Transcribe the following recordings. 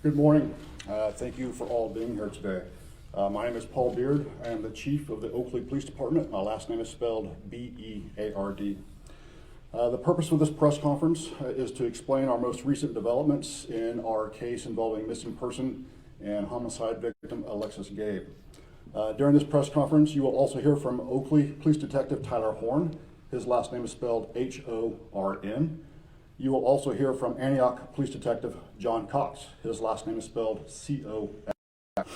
Good morning. Thank you for all being here today. My name is Paul Beard. I am the chief of the Oakley Police Department. My last name is spelled B-E-A-R-D. The purpose of this press conference is to explain our most recent developments in our case involving missing person and homicide victim Alexis Gabe. During this press conference, you will also hear from Oakley Police Detective Tyler Horn. His last name is spelled H-O-R-N. You will also hear from Antioch Police Detective John Cox. His last name is spelled C-O-X.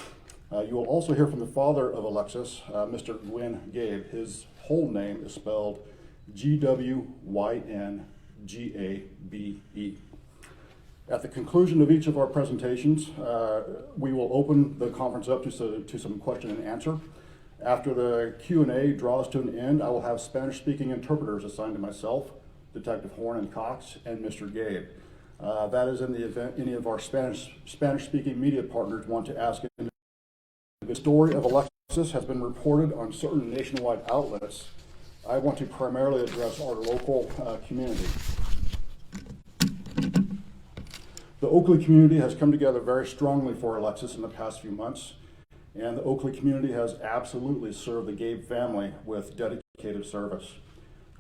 You will also hear from the father of Alexis, Mr. Gwyn Gabe. His whole name is spelled G-W-Y-N-G-A-B-E. At the conclusion of each of our presentations, we will open the conference up to some question and answer. After the Q&A draws to an end, I will have Spanish-speaking interpreters assigned to myself, Detective Horn and Cox, and Mr. Gabe. That is in the event any of our Spanish-speaking media partners want to ask. The story of Alexis has been reported on certain nationwide outlets. I want to primarily address our local community. The Oakley community has come together very strongly for Alexis in the past few months, and the Oakley community has absolutely served the Gabe family with dedicated service.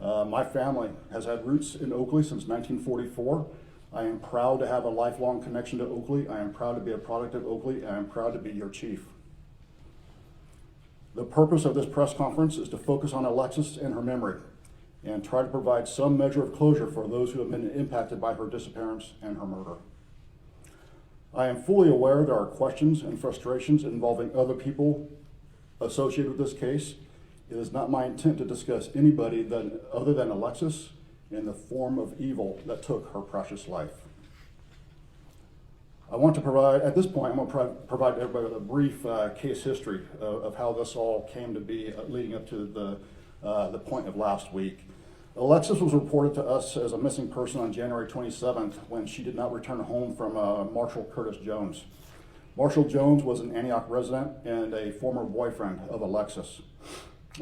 My family has had roots in Oakley since 1944. I am proud to have a lifelong connection to Oakley. I am proud to be a product of Oakley, and I am proud to be your chief. The purpose of this press conference is to focus on Alexis and her memory and try to provide some measure of closure for those who have been impacted by her disappearance and her murder. I am fully aware there are questions and frustrations involving other people associated with this case. It is not my intent to discuss anybody other than Alexis in the form of evil that took her precious life. At this point, I'm going to provide everybody with a brief case history of how this all came to be leading up to the point of last week. Alexis was reported to us as a missing person on January 27th when she did not return home from Marshall Curtis Jones. Marshall Jones was an Antioch resident and a former boyfriend of Alexis.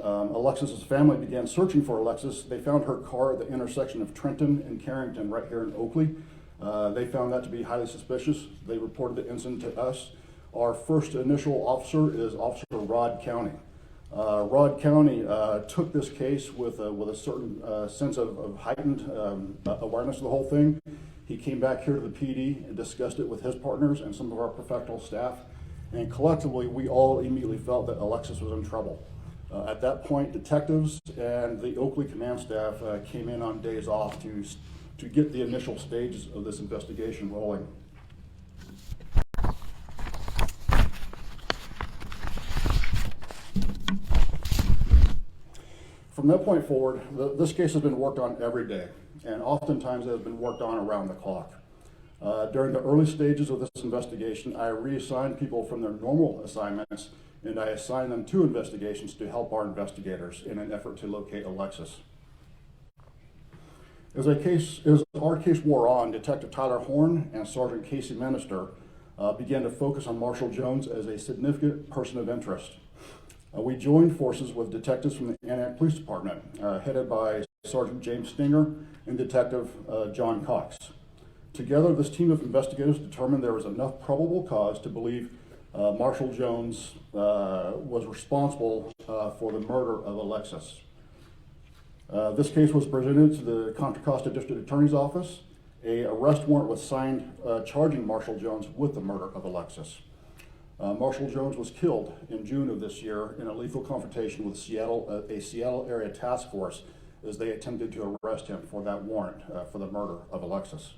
Alexis's family began searching for Alexis. They found her car at the intersection of Trenton and Carrington right here in Oakley. They found that to be highly suspicious. They reported the incident to us. Our first initial officer is Officer Rod County. Rod County took this case with a certain sense of heightened awareness of the whole thing. He came back here to the PD and discussed it with his partners and some of our professional staff, and collectively we all immediately felt that Alexis was in trouble. At that point, detectives and the Oakley command staff came in on days off to get the initial stages of this investigation rolling. From that point forward, this case has been worked on every day, and oftentimes it has been worked on around the clock. During the early stages of this investigation, I reassigned people from their normal assignments, and I assigned them to investigations to help our investigators in an effort to locate Alexis. As our case wore on, Detective Tyler Horn and Sergeant Casey Minister began to focus on Marshall Jones as a significant person of interest. We joined forces with detectives from the Antioch Police Department, headed by Sergeant James Stinger and Detective John Cox. Together, this team of investigators determined there was enough probable cause to believe Marshall Jones was responsible for the murder of Alexis. This case was presented to the Contra Costa District Attorney's Office. An arrest warrant was signed charging Marshall Jones with the murder of Alexis. Marshall Jones was killed in June of this year in a lethal confrontation with a Seattle area task force as they attempted to arrest him for that warrant for the murder of Alexis.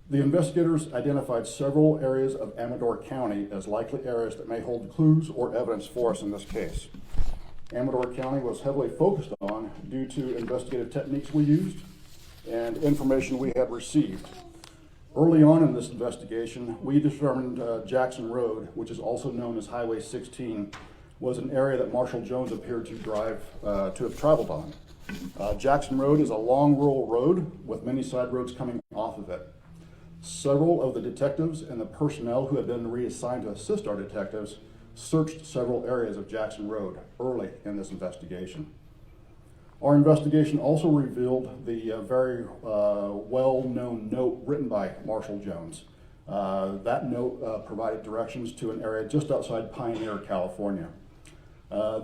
The investigators identified several areas of Amador County as likely areas that may hold clues or evidence for us in this case. Amador County was heavily focused on due to investigative techniques we used and information we had received. Early on in this investigation, we determined Jackson Road, which is also known as Highway 16, was an area that Marshall Jones appeared to have traveled on. Jackson Road is a long rural road with many side roads coming off of it. Several of the detectives and the personnel who had been reassigned to assist our detectives searched several areas of Jackson Road early in this investigation. Our investigation also revealed the very well-known note written by Marshall Jones. That note provided directions to an area just outside Pioneer, California.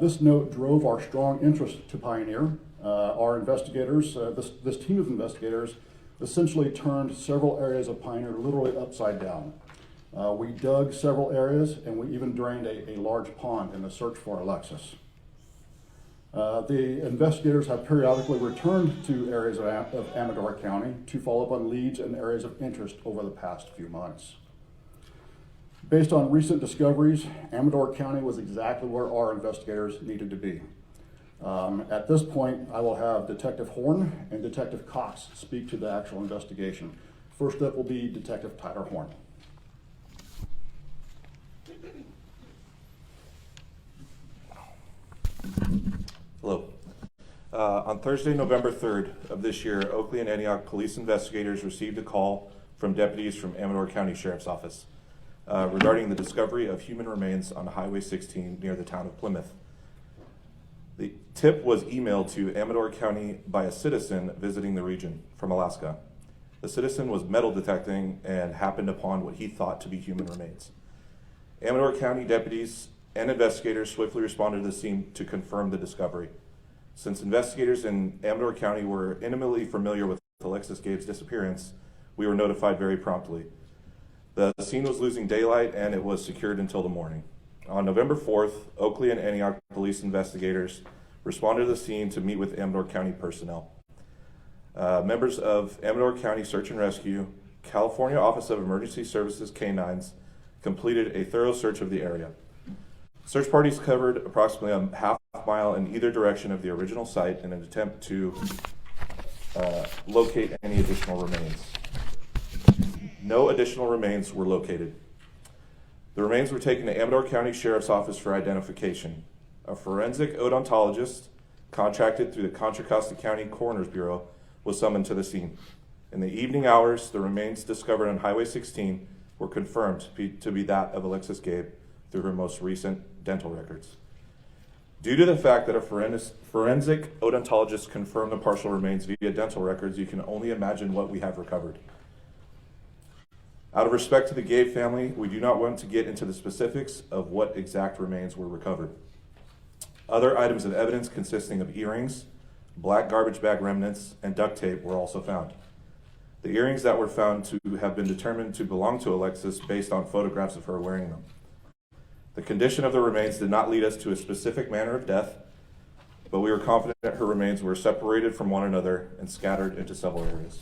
This note drove our strong interest to Pioneer. Our investigators, this team of investigators, essentially turned several areas of Pioneer literally upside down. We dug several areas, and we even drained a large pond in the search for Alexis. The investigators have periodically returned to areas of Amador County to follow up on leads and areas of interest over the past few months. Based on recent discoveries, Amador County was exactly where our investigators needed to be. At this point, I will have Detective Horn and Detective Cox speak to the actual investigation. First up will be Detective Tyler Horn. Hello. On Thursday, November 3rd of this year, Oakley and Antioch police investigators received a call from deputies from Amador County Sheriff's Office regarding the discovery of human remains on Highway 16 near the town of Plymouth. The tip was emailed to Amador County by a citizen visiting the region from Alaska. The citizen was metal detecting and happened upon what he thought to be human remains. Amador County deputies and investigators swiftly responded to the scene to confirm the discovery. Since investigators in Amador County were intimately familiar with Alexis Gabe's disappearance, we were notified very promptly. The scene was losing daylight and it was secured until the morning. On November 4th, Oakley and Antioch police investigators responded to the scene to meet with Amador County personnel. Members of Amador County Search and Rescue, California Office of Emergency Services K-9s completed a thorough search of the area. Search parties covered approximately a half mile in either direction of the original site in an attempt to locate any additional remains. No additional remains were located. The remains were taken to Amador County Sheriff's Office for identification. A forensic odontologist contracted through the Contra Costa County Coroner's Bureau was summoned to the scene. In the evening hours, the remains discovered on Highway 16 were confirmed to be that of Alexis Gabe through her most recent dental records. Due to the fact that a forensic odontologist confirmed the partial remains via dental records, you can only imagine what we have recovered. Out of respect to the Gabe family, we do not want to get into the specifics of what exact remains were recovered. Other items of evidence consisting of earrings, black garbage bag remnants, and duct tape were also found. The earrings that were found to have been determined to belong to Alexis based on photographs of her wearing them. The condition of the remains did not lead us to a specific manner of death, but we were confident that her remains were separated from one another and scattered into several areas.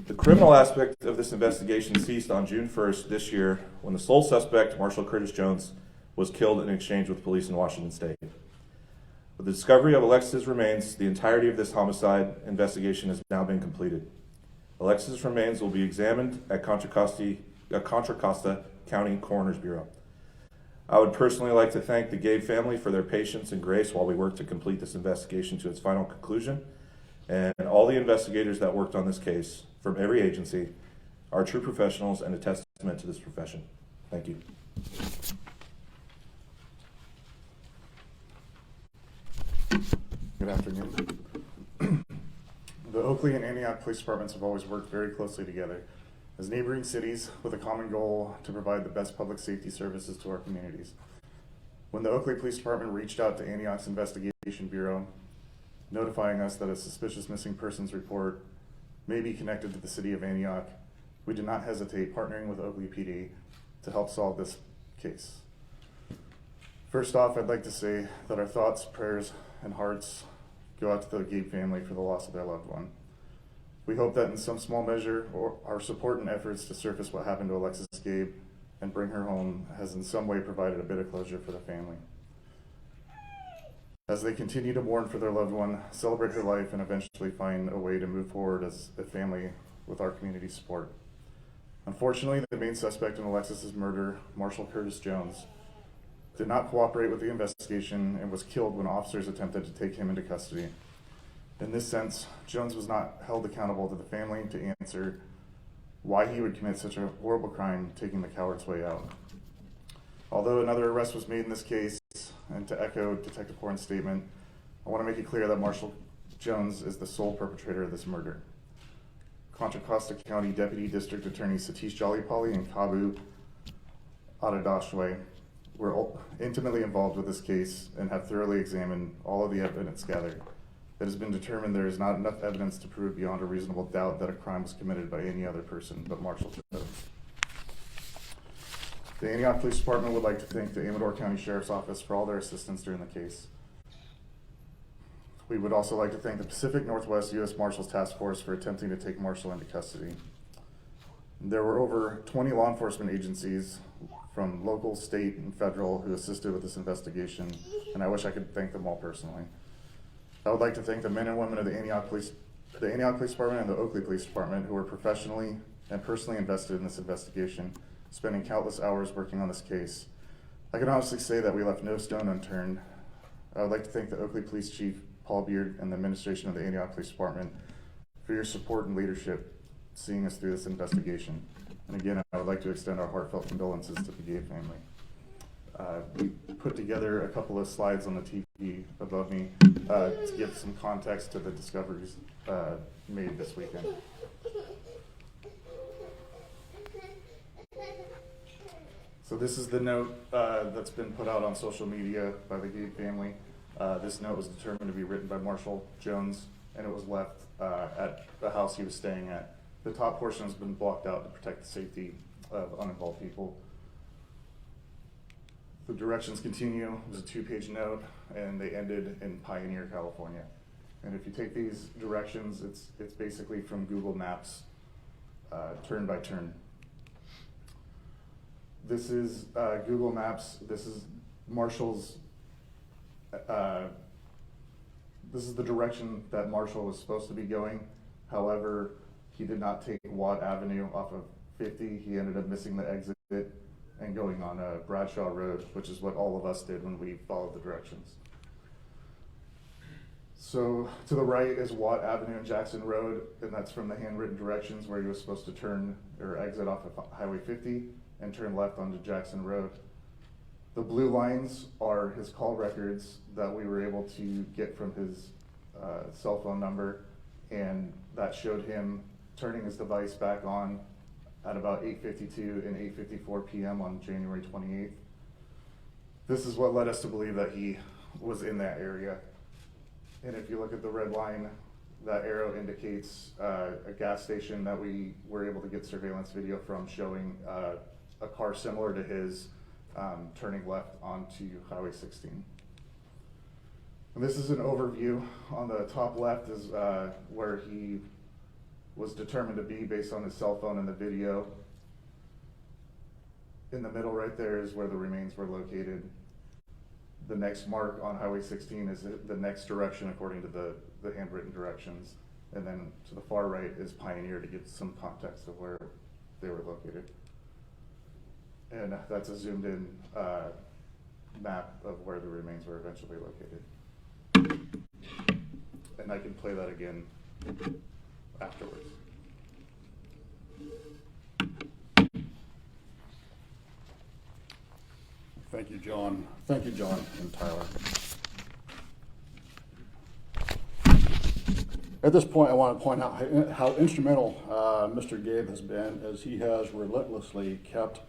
The criminal aspect of this investigation ceased on June 1st this year when the sole suspect, Marshall Curtis Jones, was killed in exchange with police in Washington State. With the discovery of Alexis' remains, the entirety of this homicide investigation has now been completed. Alexis' remains will be examined at Contra Costa County Coroner's Bureau. I would personally like to thank the Gabe family for their patience and grace while we work to complete this investigation to its final conclusion, and all the investigators that worked on this case from every agency are true professionals and a testament to this profession. Thank you. Good afternoon. The Oakley and Antioch police departments have always worked very closely together as neighboring cities with a common goal to provide the best public safety services to our communities. When the Oakley Police Department reached out to Antioch's Investigation Bureau, notifying us that a suspicious missing persons report may be connected to the city of Antioch, we did not hesitate partnering with Oakley PD to help solve this case. First off, I'd like to say that our thoughts, prayers, and hearts go out to the Gabe family for the loss of their loved one. We hope that in some small measure, our support and efforts to surface what happened to Alexis Gabe and bring her home has in some way provided a bit of closure for the family. As they continue to mourn for their loved one, celebrate her life, and eventually find a way to move forward as a family with our community support. Unfortunately, the main suspect in Alexis's murder, Marshall Curtis Jones, did not cooperate with the investigation and was killed when officers attempted to take him into custody. In this sense, Jones was not held accountable to the family to answer why he would commit such a horrible crime, taking the coward's way out. Although another arrest was made in this case, and to echo Detective Horn's statement, I want to make it clear that Marshall Jones is the sole perpetrator of this murder. Contra Costa County Deputy District Attorney Satish Jalipali and Kabu Adadashwe were intimately involved with this case and have thoroughly examined all of the evidence gathered. It has been determined there is not enough evidence to prove beyond a reasonable doubt that a crime was committed by any other person but Marshall Jones. The Antioch Police Department would like to thank the Amador County Sheriff's Office for all their assistance during the case. We would also like to thank the Pacific Northwest U.S. Marshals Task Force for attempting to take Marshall into custody. There were over 20 law enforcement agencies from local, state, and federal who assisted with this investigation, and I wish I could thank them all personally. I would like to thank the men and women of the Antioch Police Department and the Oakley Police Department who were professionally and personally invested in this investigation, spending countless hours working on this case. I can honestly say that we left no stone unturned. I would like to thank the Oakley Police Chief, Paul Beard, and the administration of the Antioch Police Department for your support and leadership seeing us through this investigation. And again, I would like to extend our heartfelt condolences to the Gabe family. We put together a couple of slides on the TV above me to give some context to the discoveries made this weekend. So this is the note that's been put out on social media by the Gabe family. This note was determined to be written by Marshall Jones, and it was left at the house he was staying at. The top portion has been blocked out to protect the safety of uninvolved people. The directions continue. It was a 2-page note, and they ended in Pioneer, California. And if you take these directions, it's basically from Google Maps, turn by turn. This is Google Maps. This is Marshall's. This is the direction that Marshall was supposed to be going. However, he did not take Watt Avenue off of 50. He ended up missing the exit and going on Bradshaw Road, which is what all of us did when we followed the directions. So to the right is Watt Avenue and Jackson Road, and that's from the handwritten directions where he was supposed to turn or exit off of Highway 50 and turn left onto Jackson Road. The blue lines are his call records that we were able to get from his cell phone number, and that showed him turning his device back on at about 8:52 and 8:54 p.m. on January 28th. This is what led us to believe that he was in that area. And if you look at the red line, that arrow indicates a gas station that we were able to get surveillance video from showing a car similar to his turning left onto Highway 16. And this is an overview. On the top left is where he was determined to be based on his cell phone and the video. In the middle right there is where the remains were located. The next mark on Highway 16 is the next direction according to the handwritten directions. And then to the far right is Pioneer to give some context of where they were located. And that's a zoomed in map of where the remains were eventually located. And I can play that again afterwards. Thank you, John. Thank you, John and Tyler. At this point, I want to point out how instrumental Mr. Gabe has been, as he has relentlessly kept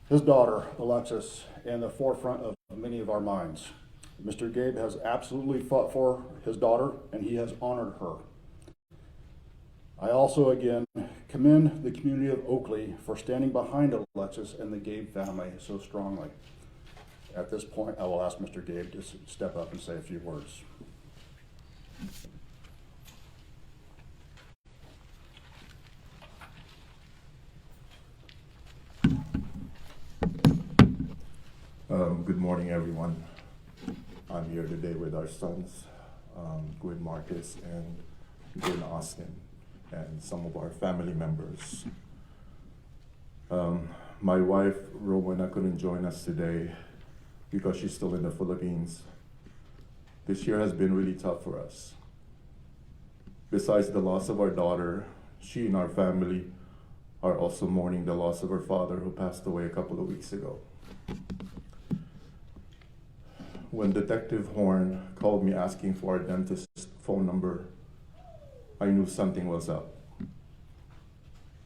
his daughter, Alexis, in the forefront of many of our minds. Mr. Gabe has absolutely fought for his daughter, and he has honored her. I also, again, commend the community of Oakley for standing behind Alexis and the Gabe family so strongly. At this point, I will ask Mr. Gabe to step up and say a few words. Good morning, everyone. I'm here today with our sons, Gwyn Marcus and Gwyn Austin, and some of our family members. My wife, Rowena, couldn't join us today because she's still in the Philippines. This year has been really tough for us. Besides the loss of our daughter, she and our family are also mourning the loss of her father, who passed away a couple of weeks ago. When Detective Horn called me asking for our dentist's phone number, I knew something was up.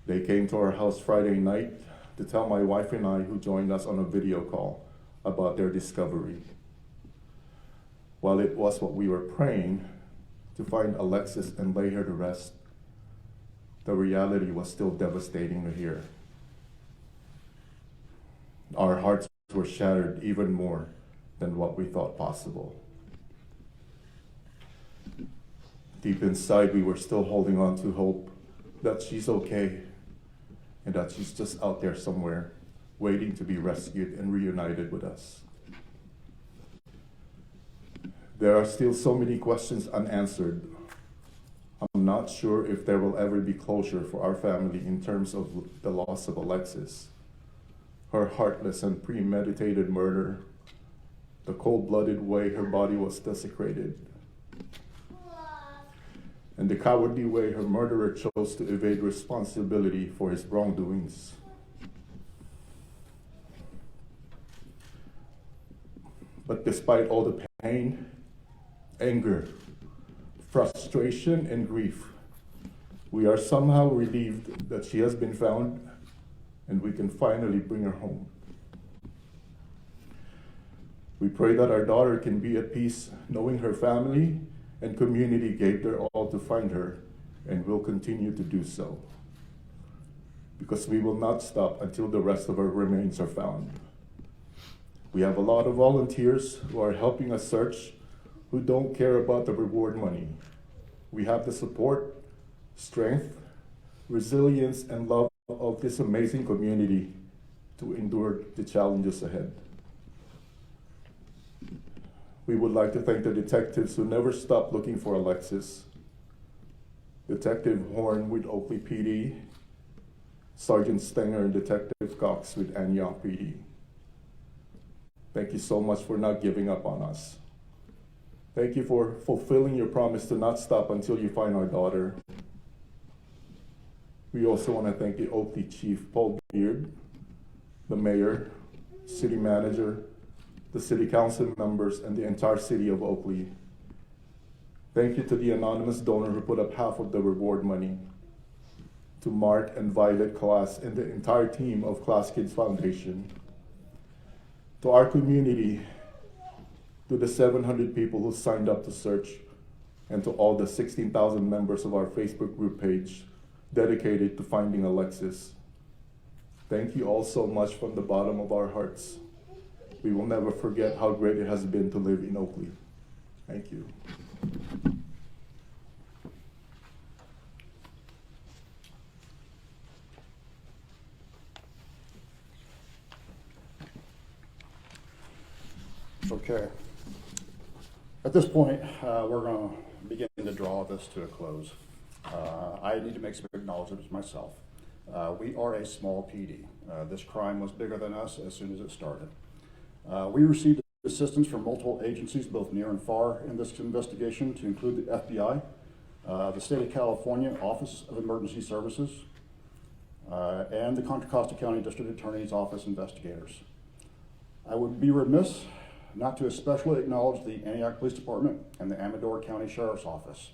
They came to our house Friday night to tell my wife and I, who joined us on a video call, about their discovery. While it was what we were praying to find Alexis and lay her to rest, the reality was still devastating to hear. Our hearts were shattered even more than what we thought possible. Deep inside, we were still holding on to hope that she's okay and that she's just out there somewhere waiting to be rescued and reunited with us. There are still so many questions unanswered. I'm not sure if there will ever be closure for our family in terms of the loss of Alexis, her heartless and premeditated murder, the cold-blooded way her body was desecrated, and the cowardly way her murderer chose to evade responsibility for his wrongdoings. But despite all the pain, anger, frustration, and grief, we are somehow relieved that she has been found and we can finally bring her home. We pray that our daughter can be at peace knowing her family and community gave their all to find her and will continue to do so, because we will not stop until the rest of her remains are found. We have a lot of volunteers who are helping us search who don't care about the reward money. We have the support, strength, resilience, and love of this amazing community to endure the challenges ahead. We would like to thank the detectives who never stopped looking for Alexis. Detective Horn with Oakley PD, Sergeant Stenger and Detective Cox with Antioch PD. Thank you so much for not giving up on us. Thank you for fulfilling your promise to not stop until you find our daughter. We also want to thank the Oakley Chief, Paul Beard, the Mayor, City Manager, the City Council members, and the entire City of Oakley. Thank you to the anonymous donor who put up half of the reward money, to Mark and Violet Class and the entire team of Class Kids Foundation, to our community, to the 700 people who signed up to search, and to all the 16,000 members of our Facebook group page dedicated to finding Alexis. Thank you all so much from the bottom of our hearts. We will never forget how great it has been to live in Oakley. Thank you. Okay. At this point, we're going to begin to draw this to a close. I need to make some acknowledgments myself. We are a small PD. This crime was bigger than us as soon as it started. We received assistance from multiple agencies, both near and far, in this investigation, to include the FBI, the State of California Office of Emergency Services, and the Contra Costa County District Attorney's Office investigators. I would be remiss not to especially acknowledge the Antioch Police Department and the Amador County Sheriff's Office.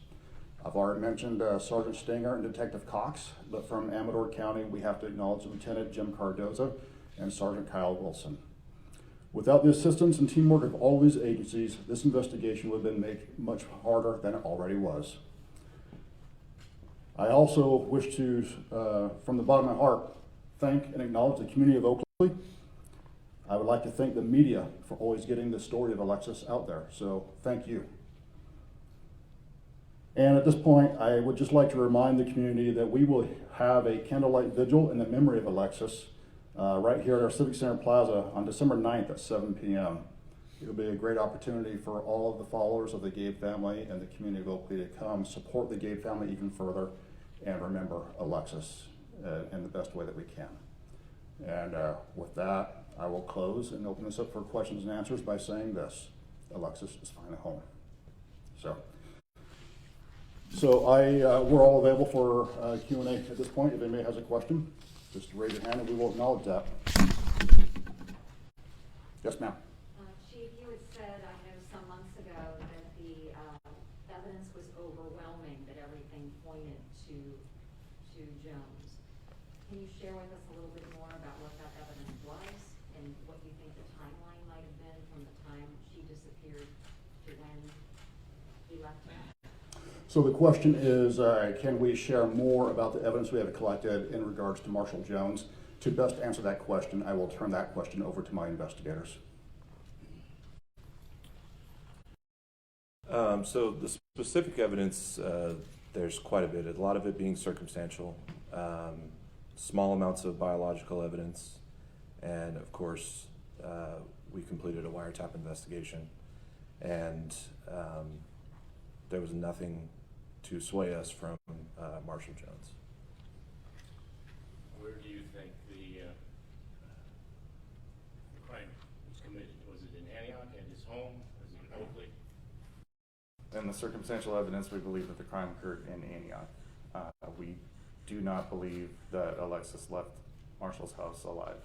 I've already mentioned Sergeant Stenger and Detective Cox, but from Amador County, we have to acknowledge Lieutenant Jim Cardoza and Sergeant Kyle Wilson. Without the assistance and teamwork of all these agencies, this investigation would have been made much harder than it already was. I also wish to, from the bottom of my heart, thank and acknowledge the community of Oakley. I would like to thank the media for always getting the story of Alexis out there, so thank you. And at this point, I would just like to remind the community that we will have a candlelight vigil in the memory of Alexis right here at our Civic Center Plaza on December 9th at 7 p.m. It'll be a great opportunity for all of the followers of the Gabe family and the community of Oakley to come support the Gabe family even further and remember Alexis in the best way that we can. And with that, I will close and open this up for questions and answers by saying this: Alexis is finally home. So we're all available for Q&A at this point. If anybody has a question, just raise your hand and we will acknowledge that. Yes, ma'am. Chief, you had said, I know some months ago, that the evidence was overwhelming, that everything pointed to Jones. Can you share with us a little bit more about what that evidence was and what you think the timeline might have been from the time she disappeared to when he left her? So the question is, can we share more about the evidence we have collected in regards to Marshall Jones? To best answer that question, I will turn that question over to my investigators. So the specific evidence, there's quite a bit, a lot of it being circumstantial, small amounts of biological evidence, and of course, we completed a wiretap investigation, and there was nothing to sway us from Marshall Jones. Where do you think the crime was committed? Was it in Antioch, at his home? Was it in Oakley? And the circumstantial evidence, we believe that the crime occurred in Antioch. We do not believe that Alexis left Marshall's house alive.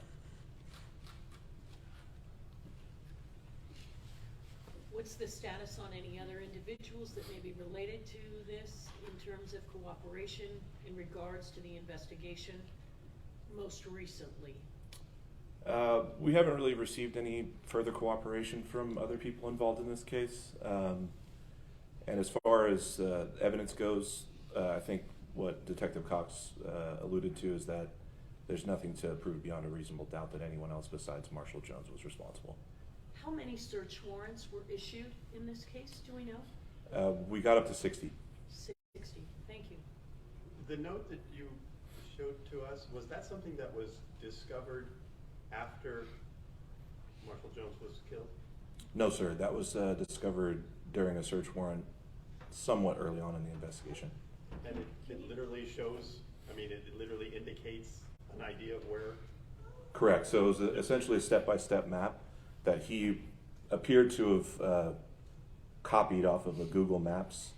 What's the status on any other individuals that may be related to this in terms of cooperation in regards to the investigation most recently? We haven't really received any further cooperation from other people involved in this case. And as far as evidence goes, I think what Detective Cox alluded to is that there's nothing to prove beyond a reasonable doubt that anyone else besides Marshall Jones was responsible. How many search warrants were issued in this case, do we know? We got up to 60. 60, thank you. The note that you showed to us, was that something that was discovered after Marshall Jones was killed? No, sir, that was discovered during a search warrant somewhat early on in the investigation. And it literally shows, I mean, it literally indicates an idea of where? Correct. So it was essentially a step-by-step map that he appeared to have copied off of a Google Maps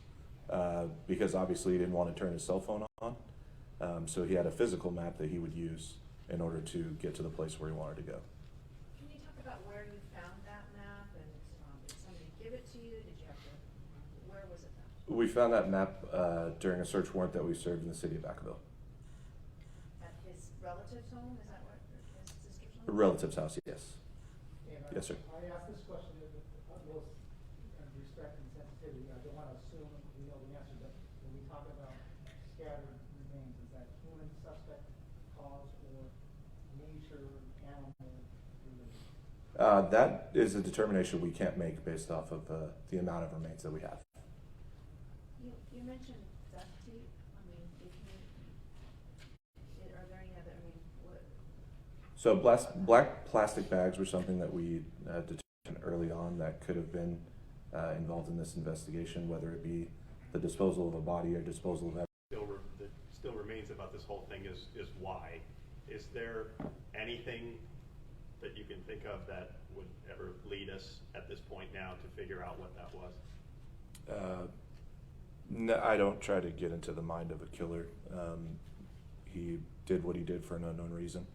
because obviously he didn't want to turn his cell phone on. So he had a physical map that he would use in order to get to the place where he wanted to go. Can you talk about where you found that map, and did somebody give it to you? Did you have to, where was it found? We found that map during a search warrant that we served in the city of Vacaville. At his relative's home, is that what, his sister's A home? relative's house, yes. Yes, sir. I asked this question with utmost respect and sensitivity. I don't want to assume we know the answer, but when we talk about scattered remains, is that human suspect cause or nature, animal related? That is a determination we can't make based off of the amount of remains that we have. You mentioned duct tape. I mean, are there any other, I mean, what? So black plastic bags were something that we determined early on that could have been involved in this investigation, whether it be the disposal of a body or disposal of evidence. That still remains about this whole thing is why. Is there anything that you can think of that would ever lead us at this point now to figure out what that was? No, I don't try to get into the mind of a killer. He did what he did for an unknown reason.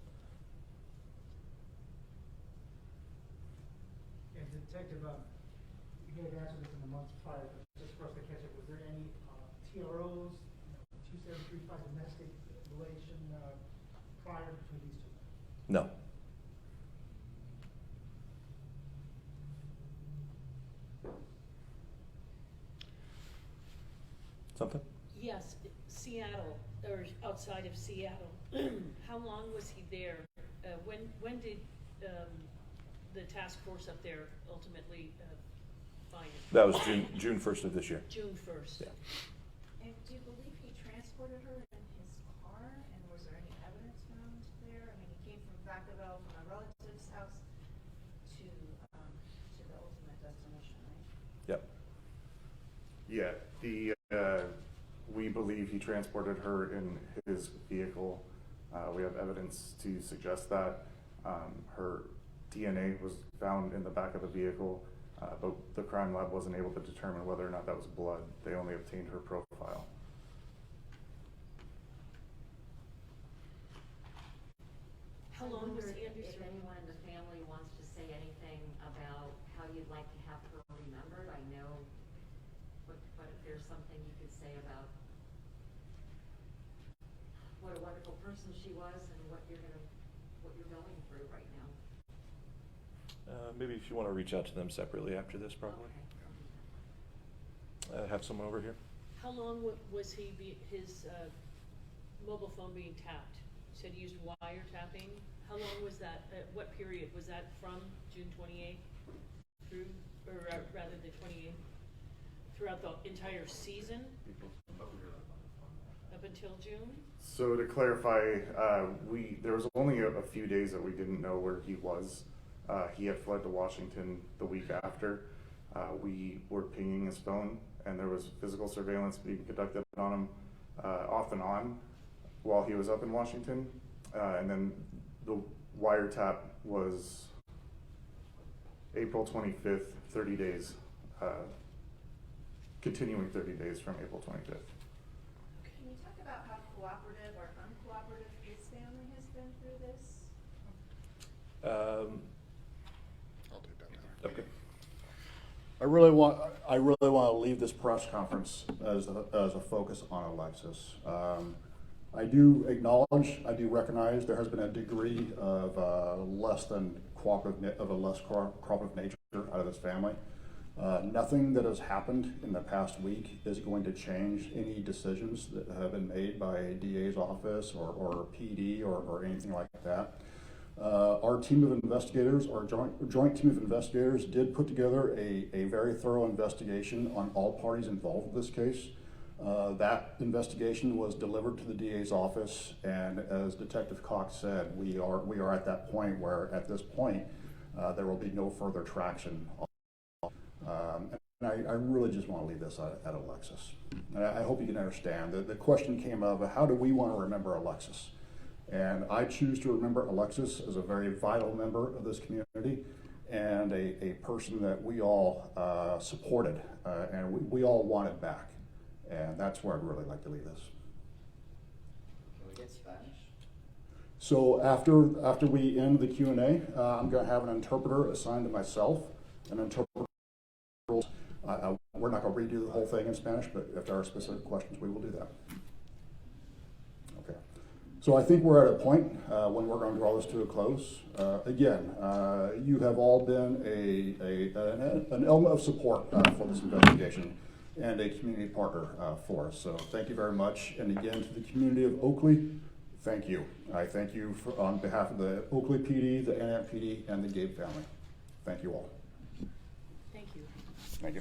And Detective, you gave answers in the months prior, but just for us to catch up, was there any TROs, 2735 domestic relation prior between these two? No. Something? Yes, Seattle, or outside of Seattle. How long was he there? When did the task force up there ultimately find him? That was June 1st of this year. June 1st. Yeah. And do you believe he transported her in his car? And was there any evidence found there? I mean, he came from Vacaville, from a relative's house to the ultimate destination, right? Yep. Yeah, we believe he transported her in his vehicle. We have evidence to suggest that. Her DNA was found in the back of the vehicle, but the crime lab wasn't able to determine whether or not that was blood. They only obtained her profile. How long was I wondered Anderson? if anyone in the family wants to say anything about how you'd like to have her remembered. I know, but if there's something you could say about what a wonderful person person she was and what you're going through right now. Maybe if you want to reach out to them separately after this, probably. Okay. Have someone over here. How long was his mobile phone being tapped? You said he used wiretapping. How long was that? What period? Was that from June 28th through, or rather the 28th, throughout the entire season? Up until June? So to clarify, there was only a few days that we didn't know where he was. He had fled to Washington the week after. We were pinging his phone, and there was physical surveillance being conducted on him off and on while he was up in Washington. And then the wiretap was April 25th, 30 days, continuing 30 days from April 25th. Can you talk about how cooperative or uncooperative his family has been through this? I'll take that now. Okay. I really want to leave this press conference as a focus on Alexis. I do acknowledge, I do recognize there has been a degree of less cooperative nature out of this family. Nothing that has happened in the past week is going to change any decisions that have been made by DA's office or PD or anything like that. Our team of investigators, our joint team of investigators, did put together a very thorough investigation on all parties involved with this case. That investigation was delivered to the DA's office, and as Detective Cox said, we are at that point where, at this point, there will be no further traction. And I really just want to leave this at Alexis. And I hope you can understand that the question came of how do we want to remember Alexis? And I choose to remember Alexis as a very vital member of this community and a person that we all supported and we all wanted back. And that's where I'd really like to leave this. Can we get Spanish? So after we end the Q&A, I'm going to have an interpreter assigned to myself. An interpreter. We're not going to redo the whole thing in Spanish, but if there are specific questions, we will do that. Okay. So I think we're at a point when we're going to draw this to a close. Again, you have all been an element of support for this investigation and a community partner for us. So thank you very much. And again, to the community of Oakley, thank you. I thank you on behalf of the Oakley PD, the Antioch PD, and the Gabe family. Thank you all.